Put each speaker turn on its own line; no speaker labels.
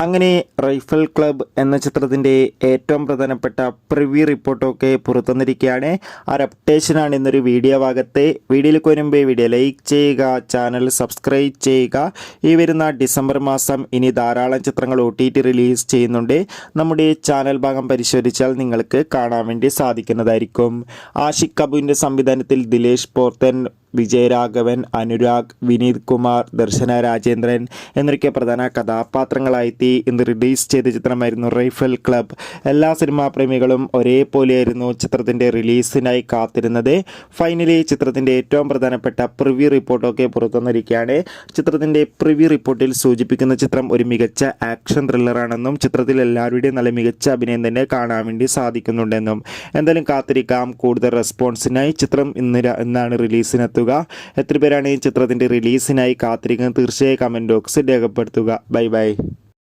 അങ്ങനെ rifle club എന്ന ചിത്രത്തിൻ്റെ ഏറ്റവും പ്രധാനപ്പെട്ട പ്രിവ്യൂ റിപ്പോർട്ടൊക്കെ പുറത്തുവന്നിരിക്കുകയാണ്. ആ ഒരു അപ്ഡേഷനാണ് ഇന്നൊരു വീഡിയോ ഭാഗത്തെ. വീഡിയോയിലേക്ക് വരുമ്പോൾ വീഡിയോ ലൈക്ക് ചെയ്യുക, ചാനൽ സബ്സ്ക്രൈബ് ചെയ്യുക. ഈ വരുന്ന ഡിസംബർ മാസം ഇനി ധാരാളം ചിത്രങ്ങൾ OTT റിലീസ് ചെയ്യുന്നുണ്ട്. നമ്മുടെ ചാനൽ ഭാഗം പരിശോധിച്ചാൽ നിങ്ങൾക്ക് കാണാൻ വേണ്ടി സാധിക്കുന്നതായിരിക്കും. ആഷിഖ് കപൂറിൻ്റെ സംവിധാനത്തിൽ ദിലേഷ് പോത്തൻ, വിജയരാഘവൻ, അനുരാഗ്, വിനീത് കുമാർ, ദർശന രാജേന്ദ്രൻ എന്നൊക്കെ പ്രധാന കഥാപാത്രങ്ങളായി ഇന്ന് റിലീസ് ചെയ്ത ചിത്രമായിരുന്നു റൈഫിൾ ക്ലബ്. എല്ലാ സിനിമാ പ്രേമികളും ഒരേപോലെയായിരുന്നു ചിത്രത്തിൻ്റെ റിലീസിനായി കാത്തിരുന്നത്. ഫൈനലി ചിത്രത്തിൻ്റെ ഏറ്റവും പ്രധാനപ്പെട്ട പ്രിവ്യൂ റിപ്പോർട്ടൊക്കെ പുറത്തുവന്നിരിക്കുകയാണ്. ചിത്രത്തിൻ്റെ പ്രിവ്യൂ റിപ്പോർട്ടിൽ സൂചിപ്പിക്കുന്ന ചിത്രം ഒരു മികച്ച ആക്ഷൻ ത്രില്ലറാണെന്നും ചിത്രത്തിൽ എല്ലാവരുടെയും നല്ല മികച്ച അഭിനയം തന്നെ കാണാൻ വേണ്ടി സാധിക്കുന്നുണ്ടെന്നും. എന്തായാലും കാത്തിരിക്കാം കൂടുതൽ റെസ്പോൺസിനായി. ചിത്രം ഇന്നാണ് റിലീസിനെത്തുക. എത്ര പേരാണ് ഈ ചിത്രത്തിൻ്റെ റിലീസിനായി കാത്തിരിക്കുന്നത്? തീർച്ചയായും കമൻറ്റ് ബോക്സിൽ രേഖപ്പെടുത്തുക. Bye bye.